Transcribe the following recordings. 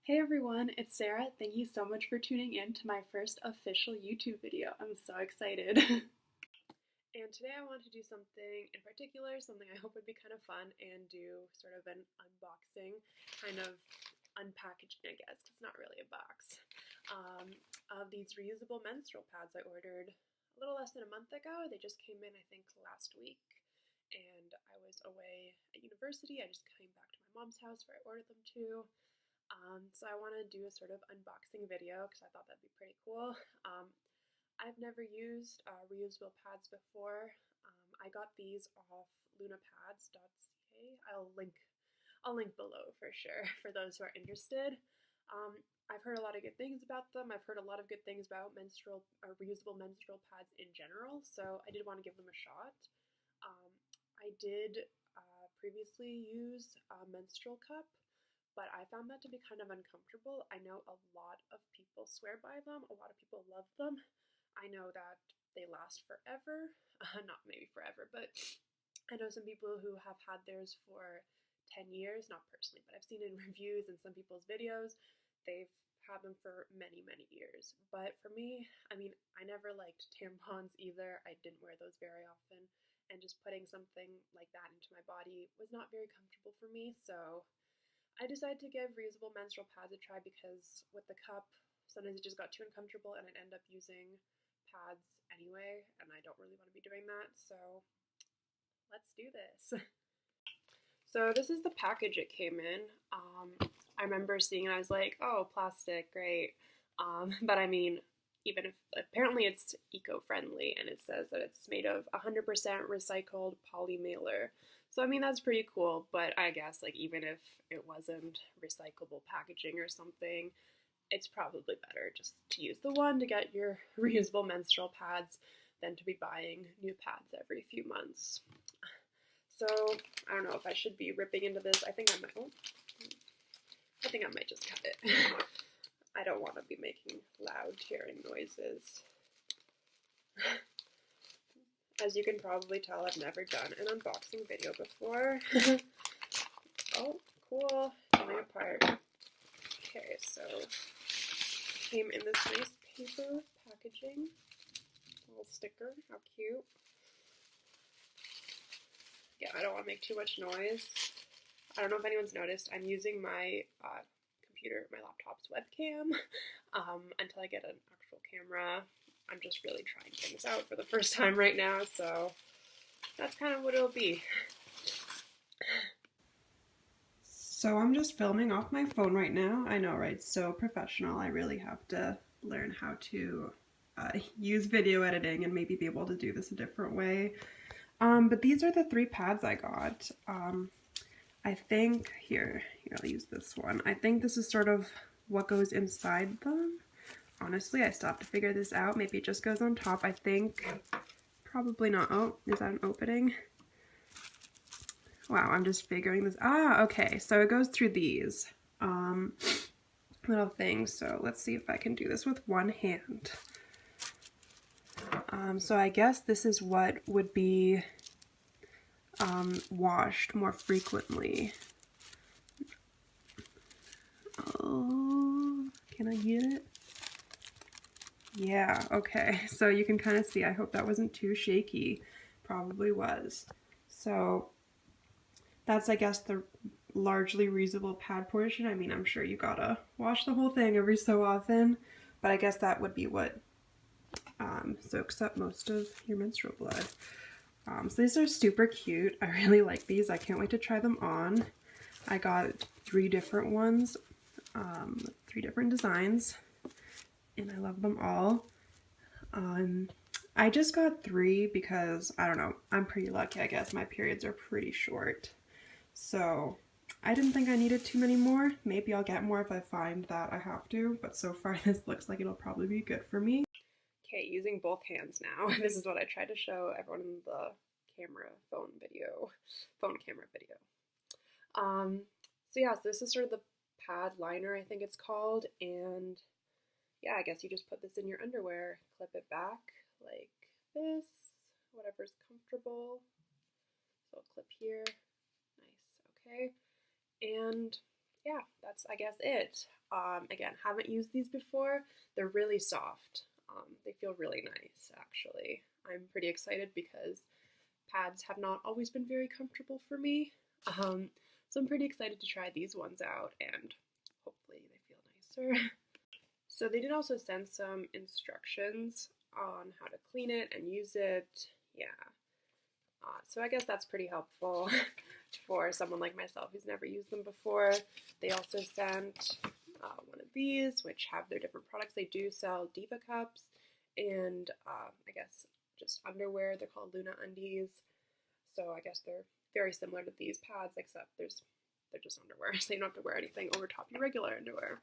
Hey everyone, it's Sarah. Thank you so much for tuning in to my first official YouTube video. I'm so excited. And today I wanted to do something in particular, something I hope would be kind of fun, and do sort of an unboxing, kind of unpackaging, I guess, 'cause it's not really a box, of these reusable menstrual pads I ordered a little less than a month ago. They just came in, I think, last week, and I was away at university. I just came back to my mom's house where I ordered them to. So I want to do a sort of unboxing video because I thought that'd be pretty cool. I've never used reusable pads before. I got these off lunapads.ca. I'll link below for sure for those who are interested. I've heard a lot of good things about them. I've heard a lot of good things about reusable menstrual pads in general, so I did want to give them a shot. I did previously use a menstrual cup, but I found that to be kind of uncomfortable. I know a lot of people swear by them, a lot of people love them. I know that they last forever, not maybe forever, but I know some people who have had theirs for 10 years, not personally, but I've seen in reviews and some people's videos, they've had them for many, many years. But for me, I mean, I never liked tampons either. I didn't wear those very often, and just putting something like that into my body was not very comfortable for me, so I decided to give reusable menstrual pads a try because with the cup, sometimes it just got too uncomfortable and I'd end up using pads anyway, and I don't really want to be doing that, so let's do this. So this is the package it came in. I remember seeing it, I was like, oh, plastic, great. But I mean, even if apparently it's eco-friendly, and it says that it's made of 100% recycled polymailer. So I mean, that's pretty cool, but I guess like even if it wasn't recyclable packaging or something, it's probably better just to use the one to get your reusable menstrual pads than to be buying new pads every few months. So I don't know if I should be ripping into this. I think I might just cut it. I don't want to be making loud tearing noises. As you can probably tell, I've never done an unboxing video before. Oh, cool. Coming apart. Okay, so came in this nice paper packaging. Little sticker. How cute. Yeah, I don't want to make too much noise. I don't know if anyone's noticed, I'm using my my laptop's webcam until I get an actual camera. I'm just really trying things out for the first time right now, so that's kind of what it'll be. So I'm just filming off my phone right now. I know, right? So professional. I really have to learn how to use video editing and maybe be able to do this a different way. But these are the 3 pads I got. I think, here, I'll use this one. I think this is sort of what goes inside them. Honestly, I still have to figure this out. Maybe it just goes on top. I think, probably not. Oh, is that an opening? Wow, I'm just figuring this. Ah, okay, so it goes through these little things. So let's see if I can do this with one hand. So I guess this is what would be washed more frequently. Oh, can I get it? Yeah, okay. So you can kind of see, I hope that wasn't too shaky. Probably was. So that's, I guess, the largely reusable pad portion. I mean, I'm sure you gotta wash the whole thing every so often, but I guess that would be what soaks up most of your menstrual blood. So these are super cute. I really like these. I can't wait to try them on. I got 3 different ones, 3 different designs, and I love them all. I just got 3 because, I don't know, I'm pretty lucky, I guess. My periods are pretty short. So I didn't think I needed too many more. Maybe I'll get more if I find that I have to, but so far this looks like it'll probably be good for me. Okay, using both hands now. This is what I tried to show everyone in the phone camera video. So yeah, so this is sort of the pad liner, I think it's called, and yeah, I guess you just put this in your underwear, clip it back like this, whatever's comfortable. So I'll clip here, nice, okay. And yeah, that's I guess it. Again, haven't used these before. They're really soft. They feel really nice, actually. I'm pretty excited because pads have not always been very comfortable for me. So I'm pretty excited to try these ones out, and hopefully they feel nicer. So they did also send some instructions on how to clean it and use it. Yeah. So I guess that's pretty helpful for someone like myself who's never used them before. They also sent one of these, which have their different products. They do sell Diva cups and I guess just underwear. They're called Luna Undies. So I guess they're very similar to these pads, except they're just underwear, so you don't have to wear anything over top your regular underwear.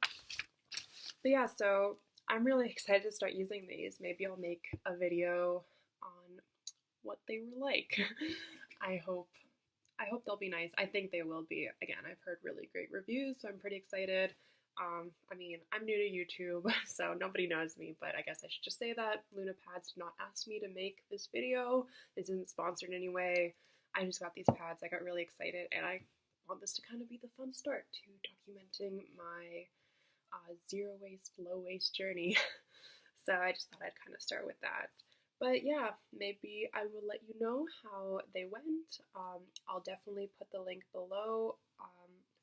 But yeah, so I'm really excited to start using these. Maybe I'll make a video on what they were like. I hope they'll be nice. I think they will be. Again, I've heard really great reviews, so I'm pretty excited. I mean, I'm new to YouTube, so nobody knows me, but I guess I should just say that Luna Pads did not ask me to make this video. This isn't sponsored in any way. I just got these pads. I got really excited, and I want this to kind of be the fun start to documenting my zero waste, low waste journey. So I just thought I'd kind of start with that. But yeah, maybe I will let you know how they went. I'll definitely put the link below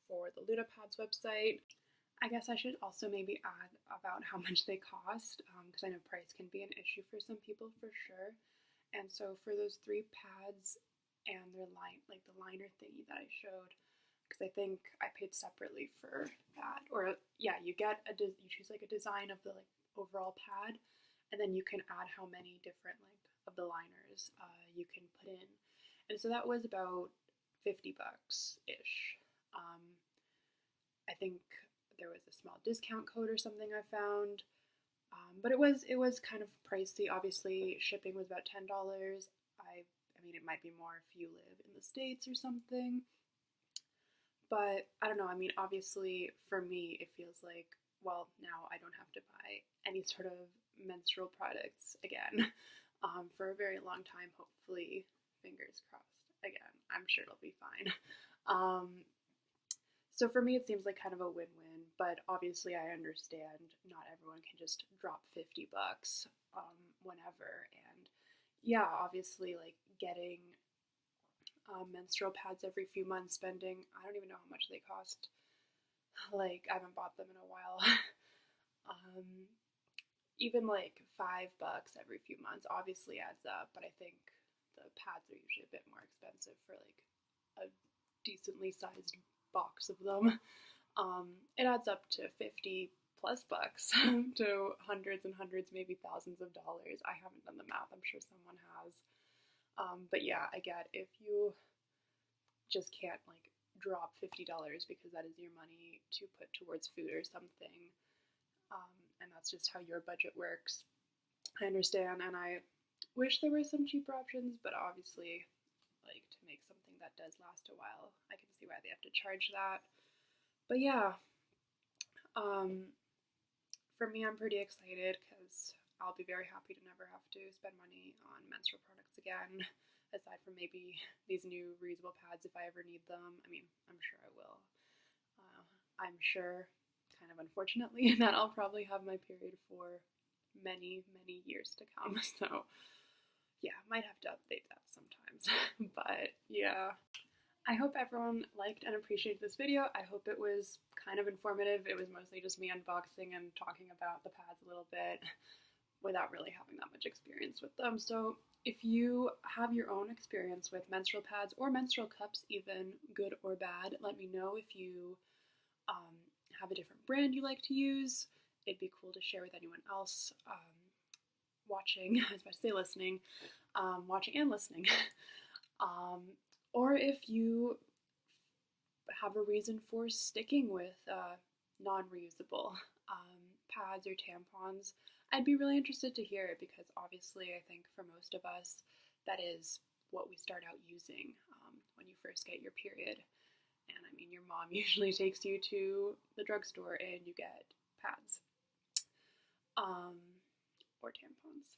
for the Luna Pads website. I guess I should also maybe add about how much they cost, because I know price can be an issue for some people for sure. And so for those 3 pads and their like the liner thingy that I showed, because I think I paid separately for that. Or yeah, you get you choose like a design of the like overall pad, and then you can add how many different like of the liners you can put in. And so that was about $50 ish. I think there was a small discount code or something I found, but it was kind of pricey. Obviously, shipping was about $10. I mean, it might be more if you live in the States or something. But I don't know. I mean, obviously, for me, it feels like, well, now I don't have to buy any sort of menstrual products again for a very long time. Hopefully, fingers crossed. Again, I'm sure it'll be fine. So for me, it seems like kind of a win-win, but obviously I understand not everyone can just drop $50 whenever. And yeah, obviously like getting menstrual pads every few months, spending, I don't even know how much they cost. Like I haven't bought them in a while. Even like $5 every few months obviously adds up, but I think the pads are usually a bit more expensive for like a decently sized box of them. It adds up to $50+ to hundreds and hundreds, maybe thousands of dollars. I haven't done the math. I'm sure someone has. But yeah, I get if you just can't like drop $50 because that is your money to put towards food or something, and that's just how your budget works. I understand, and I wish there were some cheaper options, but obviously, like to make something that does last a while, I can see why they have to charge that. But yeah, for me, I'm pretty excited because I'll be very happy to never have to spend money on menstrual products again, aside from maybe these new reusable pads if I ever need them. I mean, I'm sure I will. I'm sure, kind of unfortunately, that I'll probably have my period for many, many years to come. So yeah, might have to update that sometimes. But yeah, I hope everyone liked and appreciated this video. I hope it was kind of informative. It was mostly just me unboxing and talking about the pads a little bit without really having that much experience with them. So if you have your own experience with menstrual pads or menstrual cups, even good or bad, let me know. If you have a different brand you like to use, it'd be cool to share with anyone else watching, I was about to say listening, watching and listening. Or if you have a reason for sticking with non-reusable pads or tampons, I'd be really interested to hear it, because obviously I think for most of us that is what we start out using when you first get your period. And I mean, your mom usually takes you to the drugstore and you get pads or tampons.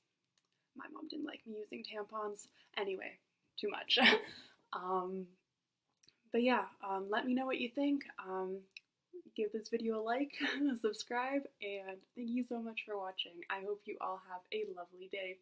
My mom didn't like me using tampons. Anyway, too much. But yeah, let me know what you think. give this video a like, subscribe, and thank you so much for watching. I hope you all have a lovely day.